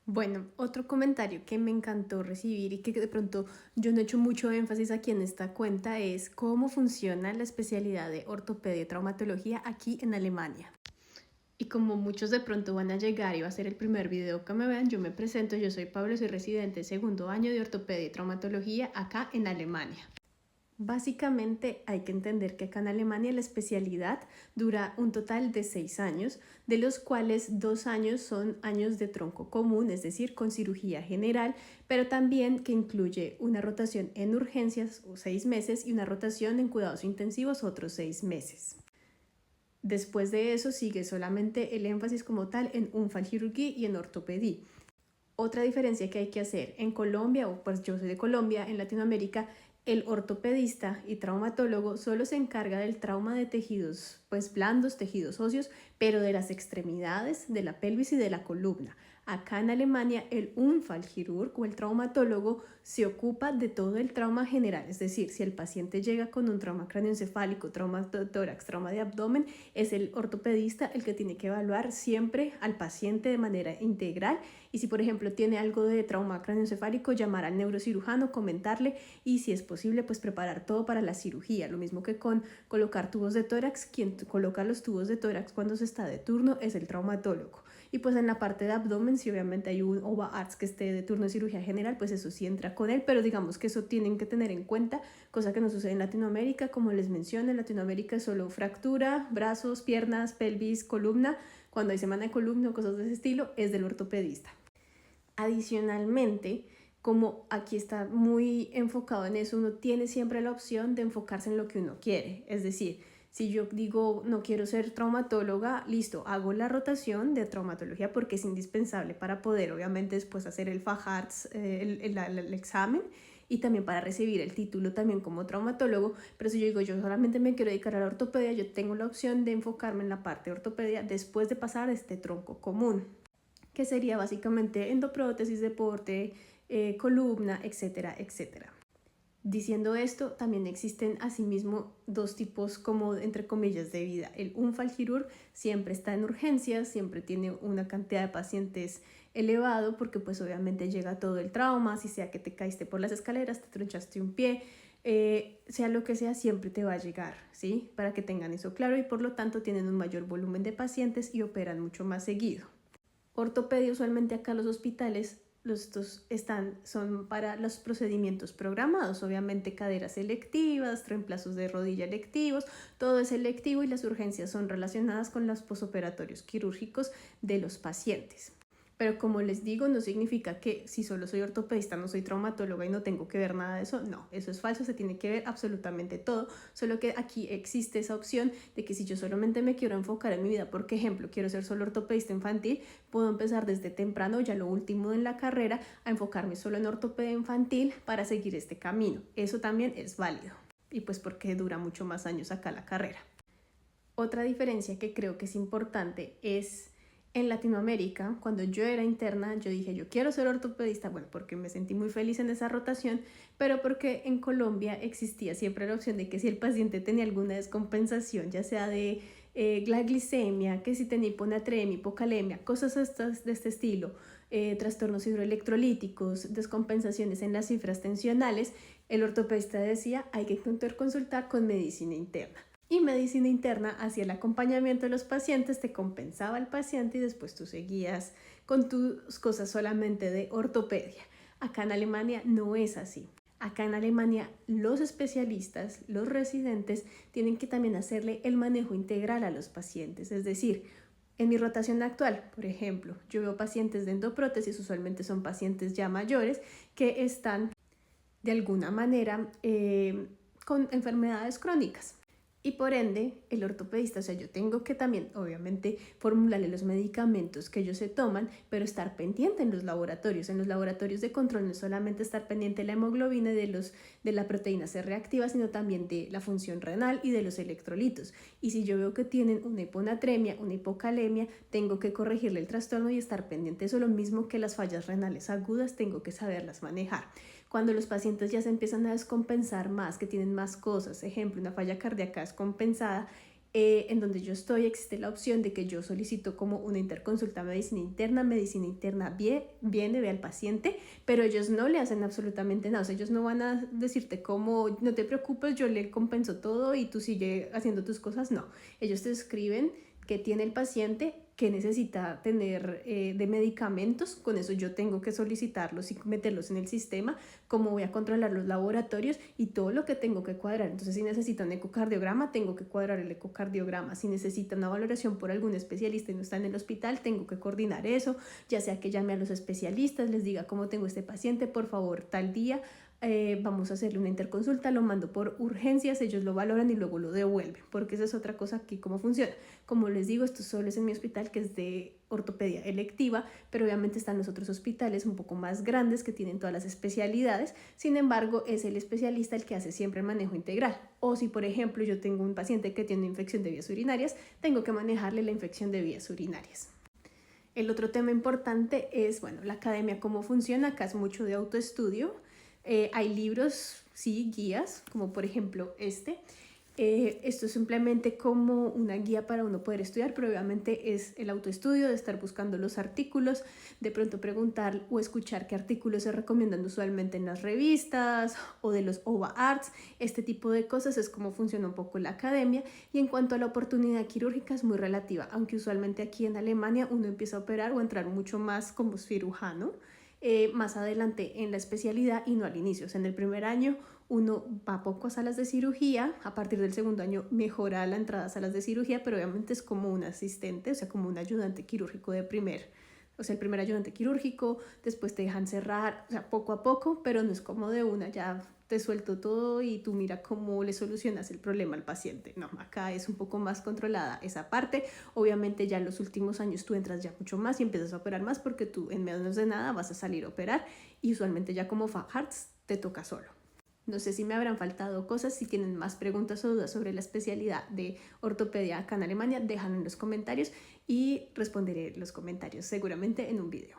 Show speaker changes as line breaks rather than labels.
Bueno, otro comentario que me encantó recibir y que de pronto yo no he hecho mucho énfasis aquí en esta cuenta es cómo funciona la especialidad de ortopedia y traumatología aquí en Alemania. Y como muchos de pronto van a llegar y va a ser el primer video que me vean, yo me presento, yo soy Pablo, soy residente de segundo año de ortopedia y traumatología acá en Alemania. Básicamente hay que entender que acá en Alemania la especialidad dura un total de 6 años, de los cuales 2 años son años de tronco común, es decir, con cirugía general, pero también que incluye una rotación en urgencias o 6 meses y una rotación en cuidados intensivos otros 6 meses. Después de eso sigue solamente el énfasis como tal en Unfallchirurgie y en ortopedia. Otra diferencia que hay que hacer en Colombia, o pues yo soy de Colombia, en Latinoamérica, el ortopedista y traumatólogo solo se encarga del trauma de tejidos pues blandos, tejidos óseos, pero de las extremidades, de la pelvis y de la columna. Acá en Alemania el Unfallchirurg o el traumatólogo se ocupa de todo el trauma general, es decir, si el paciente llega con un trauma craneoencefálico, trauma de tórax, trauma de abdomen, es el ortopedista el que tiene que evaluar siempre al paciente de manera integral y si por ejemplo tiene algo de trauma craneoencefálico, llamar al neurocirujano, comentarle y si es posible pues preparar todo para la cirugía, lo mismo que con colocar tubos de tórax, quien coloca los tubos de tórax cuando se está de turno es el traumatólogo. Y pues en la parte de abdomen, si obviamente hay un OVA-ARTS que esté de turno de cirugía general, pues eso sí entra con él, pero digamos que eso tienen que tener en cuenta, cosa que no sucede en Latinoamérica, como les mencioné, en Latinoamérica es solo fractura, brazos, piernas, pelvis, columna, cuando hay semana de columna o cosas de ese estilo, es del ortopedista. Adicionalmente, como aquí está muy enfocado en eso, uno tiene siempre la opción de enfocarse en lo que uno quiere, es decir, si yo digo no quiero ser traumatóloga, listo, hago la rotación de traumatología porque es indispensable para poder obviamente después hacer el Facharzt, el examen y también para recibir el título también como traumatólogo, pero si yo digo yo solamente me quiero dedicar a la ortopedia, yo tengo la opción de enfocarme en la parte de ortopedia después de pasar este tronco común, que sería básicamente endoprótesis, deporte, columna, etcétera, etcétera. Diciendo esto, también existen asimismo dos tipos como entre comillas de vida. El Unfallchirurg siempre está en urgencias, siempre tiene una cantidad de pacientes elevado porque pues obviamente llega todo el trauma, si sea que te caíste por las escaleras, te tronchaste un pie, sea lo que sea, siempre te va a llegar, ¿sí? Para que tengan eso claro y por lo tanto tienen un mayor volumen de pacientes y operan mucho más seguido. Ortopedia, usualmente acá los hospitales son para los procedimientos programados, obviamente caderas selectivas, reemplazos de rodilla electivos, todo es selectivo y las urgencias son relacionadas con los posoperatorios quirúrgicos de los pacientes. Pero como les digo, no significa que si solo soy ortopedista no soy traumatóloga y no tengo que ver nada de eso. No, eso es falso, se tiene que ver absolutamente todo. Solo que aquí existe esa opción de que si yo solamente me quiero enfocar en mi vida, por ejemplo, quiero ser solo ortopedista infantil, puedo empezar desde temprano, ya lo último en la carrera, a enfocarme solo en ortopedia infantil para seguir este camino. Eso también es válido. Y pues porque dura mucho más años acá la carrera. Otra diferencia que creo que es importante es en Latinoamérica, cuando yo era interna, yo dije, yo quiero ser ortopedista, bueno, porque me sentí muy feliz en esa rotación, pero porque en Colombia existía siempre la opción de que si el paciente tenía alguna descompensación, ya sea de la glicemia, que si tenía hiponatremia, hipocalemia, cosas de este estilo, trastornos hidroelectrolíticos, descompensaciones en las cifras tensionales, el ortopedista decía, hay que consultar con medicina interna. Y medicina interna hacía el acompañamiento de los pacientes, te compensaba al paciente y después tú seguías con tus cosas solamente de ortopedia. Acá en Alemania no es así. Acá en Alemania los especialistas, los residentes, tienen que también hacerle el manejo integral a los pacientes. Es decir, en mi rotación actual, por ejemplo, yo veo pacientes de endoprótesis, usualmente son pacientes ya mayores que están de alguna manera con enfermedades crónicas. Y por ende, el ortopedista, o sea, yo tengo que también, obviamente, formularle los medicamentos que ellos se toman, pero estar pendiente en los laboratorios. En los laboratorios de control no es solamente estar pendiente de la hemoglobina y de la proteína C reactiva, sino también de la función renal y de los electrolitos. Y si yo veo que tienen una hiponatremia, una hipocalemia, tengo que corregirle el trastorno y estar pendiente. Eso es lo mismo que las fallas renales agudas, tengo que saberlas manejar. Cuando los pacientes ya se empiezan a descompensar más, que tienen más cosas, ejemplo, una falla cardíaca descompensada, en donde yo estoy existe la opción de que yo solicito como una interconsulta medicina interna viene, ve al paciente, pero ellos no le hacen absolutamente nada, o sea, ellos no van a decirte como, no te preocupes, yo le compenso todo y tú sigue haciendo tus cosas, no, ellos te escriben qué tiene el paciente, qué necesita tener de medicamentos, con eso yo tengo que solicitarlos y meterlos en el sistema, cómo voy a controlar los laboratorios y todo lo que tengo que cuadrar. Entonces, si necesita un ecocardiograma, tengo que cuadrar el ecocardiograma. Si necesita una valoración por algún especialista y no está en el hospital, tengo que coordinar eso, ya sea que llame a los especialistas, les diga cómo tengo este paciente, por favor, tal día. Vamos a hacerle una interconsulta, lo mando por urgencias, ellos lo valoran y luego lo devuelven, porque esa es otra cosa aquí, cómo funciona. Como les digo, esto solo es en mi hospital, que es de ortopedia electiva, pero obviamente están los otros hospitales un poco más grandes que tienen todas las especialidades. Sin embargo, es el especialista el que hace siempre el manejo integral. O si, por ejemplo, yo tengo un paciente que tiene una infección de vías urinarias, tengo que manejarle la infección de vías urinarias. El otro tema importante es, bueno, la academia, cómo funciona. Acá es mucho de autoestudio. Hay libros, sí, guías, como por ejemplo este. Esto es simplemente como una guía para uno poder estudiar, pero obviamente es el autoestudio de estar buscando los artículos, de pronto preguntar o escuchar qué artículos se recomiendan usualmente en las revistas o de los OVA Arts. Este tipo de cosas es como funciona un poco la academia. Y en cuanto a la oportunidad quirúrgica, es muy relativa, aunque usualmente aquí en Alemania uno empieza a operar o a entrar mucho más como cirujano más adelante en la especialidad y no al inicio. O sea, en el primer año uno va poco a salas de cirugía, a partir del segundo año mejora la entrada a salas de cirugía, pero obviamente es como un asistente, o sea, como un ayudante quirúrgico de o sea, el primer ayudante quirúrgico, después te dejan cerrar, o sea, poco a poco, pero no es como de una, ya te suelto todo y tú mira cómo le solucionas el problema al paciente. No, acá es un poco más controlada esa parte. Obviamente ya en los últimos años tú entras ya mucho más y empiezas a operar más porque tú en menos de nada vas a salir a operar y usualmente ya como Facharzt te toca solo. No sé si me habrán faltado cosas. Si tienen más preguntas o dudas sobre la especialidad de ortopedia acá en Alemania, déjanlo en los comentarios y responderé los comentarios seguramente en un video.